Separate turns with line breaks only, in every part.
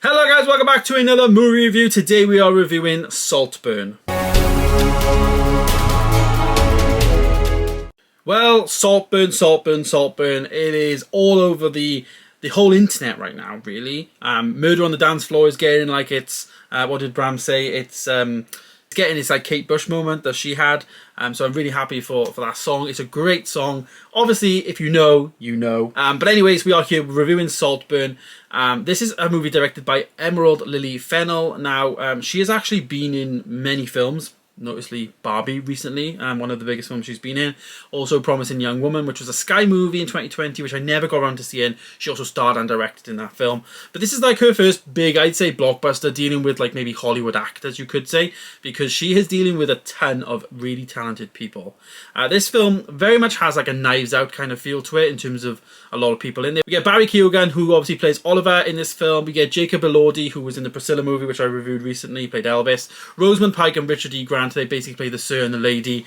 Hello guys, welcome back to another movie review. Today we are reviewing Saltburn. Well, Saltburn. It is all over the whole internet right now, really. Murder on the Dance Floor is getting like its, what did Bram say? It's getting its like Kate Bush moment that she had. So I'm really happy for that song. It's a great song. Obviously, if you know, you know. But anyways, we are here reviewing Saltburn. This is a movie directed by Emerald Lily Fennell. Now, she has actually been in many films. Noticeably Barbie recently, one of the biggest films she's been in. Also Promising Young Woman, which was a Sky movie in 2020, which I never got around to seeing. She also starred and directed in that film. But this is like her first big, I'd say, blockbuster, dealing with like maybe Hollywood actors, you could say, because she is dealing with a ton of really talented people. This film very much has like a Knives Out kind of feel to it in terms of a lot of people in there. We get Barry Keoghan, who obviously plays Oliver in this film. We get Jacob Elordi, who was in the Priscilla movie, which I reviewed recently, played Elvis. Rosamund Pike and Richard E. Grant, they basically play the sir and the lady,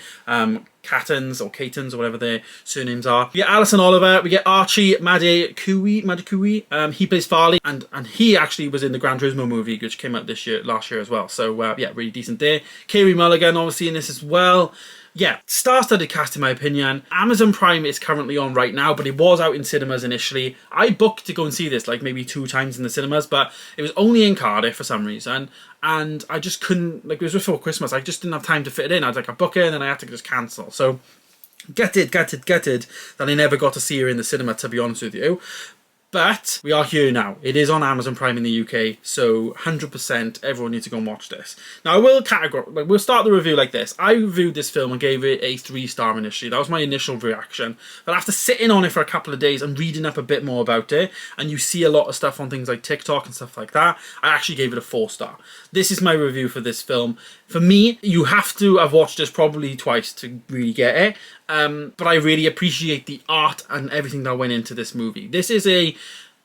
Cattons or Catons or whatever their surnames are. We get Alison Oliver, we get Archie Madekwe, he plays Farley, and he actually was in the Gran Turismo movie, which came out last year as well. So yeah, really decent there. Kerry Mulligan obviously in this as well. Yeah, star-studded cast in my opinion. Amazon Prime is currently on right now, but it was out in cinemas initially. I booked to go and see this like maybe 2 times in the cinemas, but it was only in Cardiff for some reason. And I just couldn't, like, it was before Christmas, I just didn't have time to fit it in. I was like, I book it and then I had to just cancel. So gutted that I never got to see her in the cinema, to be honest with you. But we are here now. It is on Amazon Prime in the UK, so 100% everyone needs to go and watch this. Now, I will we'll start the review like this. I reviewed this film and gave it a 3-star initially. That was my initial reaction. But after sitting on it for a couple of days and reading up a bit more about it, and you see a lot of stuff on things like TikTok and stuff like that, I actually gave it a 4-star. This is my review for this film. For me, you have to have watched this probably twice to really get it. But I really appreciate the art and everything that went into this movie. This is a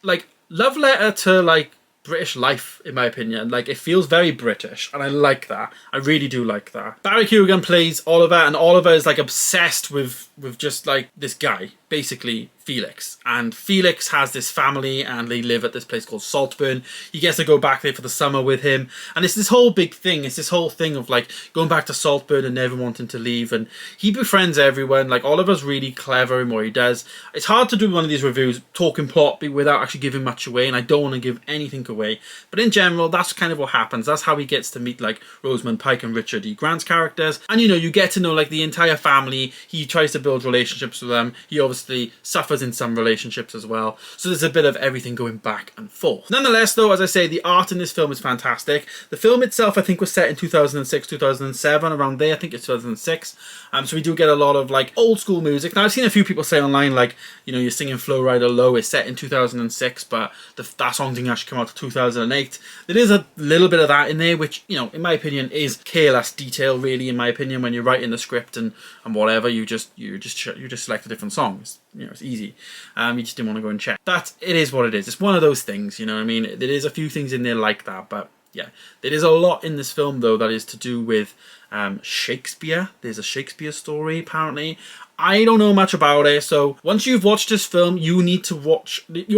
like love letter to like British life, in my opinion. Like, it feels very British, and I like that. I really do like that. Barry Keoghan plays Oliver, and Oliver is like obsessed with just like this guy, basically Felix. And Felix has this family, and they live at this place called Saltburn. He gets to go back there for the summer with him, and it's this whole big thing. It's this whole thing of like going back to Saltburn and never wanting to leave, and he befriends everyone. Like, Oliver's really clever in what he does. It's hard to do one of these reviews talking plot without actually giving much away, and I don't want to give anything away. But in general, that's kind of what happens. That's how he gets to meet like Rosamund Pike and Richard E. Grant's characters, and you know, you get to know like the entire family. He tries to build relationships with them. He obviously suffers in some relationships as well. So there's a bit of everything going back and forth. Nonetheless, though, as I say, the art in this film is fantastic. The film itself, I think, was set in 2006, 2007, around there. I think it's 2006. So we do get a lot of like old school music. Now, I've seen a few people say online, like, you know, you're singing Flow Rider Low is set in 2006, but that song didn't actually come out to 2008. There is a little bit of that in there, which, you know, in my opinion, is careless detail, really, in my opinion. When you're writing the script and whatever, you just select a different song. You know, it's easy. You just didn't want to go and check. But it is what it is. It's one of those things, you know what I mean? There is a few things in there like that, but yeah. There is a lot in this film, though, that is to do with Shakespeare. There's a Shakespeare story, apparently. I don't know much about it, so once you've watched this film, you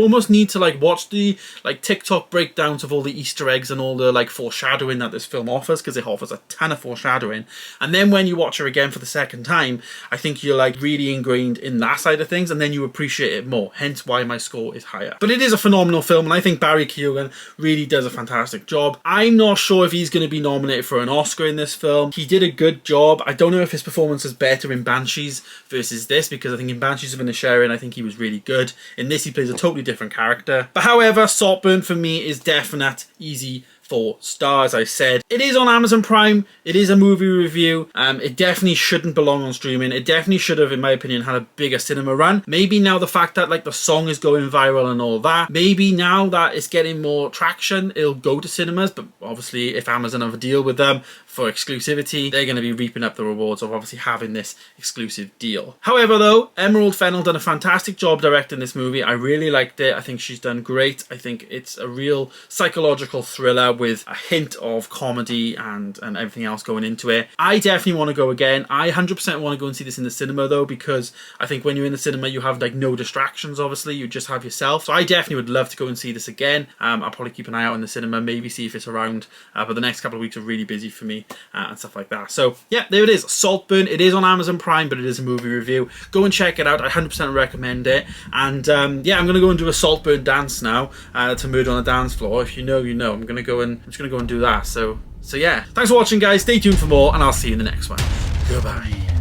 almost need to like watch the like TikTok breakdowns of all the Easter eggs and all the like foreshadowing that this film offers, because it offers a ton of foreshadowing. And then when you watch it again for the second time, I think you're like really ingrained in that side of things, and then you appreciate it more, hence why my score is higher. But it is a phenomenal film, and I think Barry Keoghan really does a fantastic job. I'm not sure if he's going to be nominated for an Oscar in this film. He did a good job. I don't know if his performance is better in Banshees versus this, because I think in Banshees of Inisherin, I think he was really good. In this, he plays a totally different character. But however, Saltburn for me is definite easy 4 stars. I said it is on Amazon Prime. It is a movie review. It definitely shouldn't belong on streaming. It definitely should have, in my opinion, had a bigger cinema run. Maybe now the fact that like the song is going viral and all that, maybe now that it's getting more traction, it'll go to cinemas. But obviously, if Amazon have a deal with them for exclusivity, they're going to be reaping up the rewards of obviously having this exclusive deal. However, though, Emerald Fennell done a fantastic job directing this movie. I really liked it. I think she's done great. I think it's a real psychological thriller with a hint of comedy and everything else going into it. I definitely want to go again. I 100% want to go and see this in the cinema though, because I think when you're in the cinema you have like no distractions, obviously. You just have yourself. So I definitely would love to go and see this again. I'll probably keep an eye out in the cinema, maybe see if it's around. But the next couple of weeks are really busy for me and stuff like that. So yeah, there it is. Saltburn. It is on Amazon Prime, but it is a movie review. Go and check it out. I 100% recommend it. And yeah, I'm going to go and do a Saltburn dance now to Murder on the Dance Floor. If you know, you know. I'm just going to go and do that. So yeah. Thanks for watching, guys. Stay tuned for more, and I'll see you in the next one. Goodbye.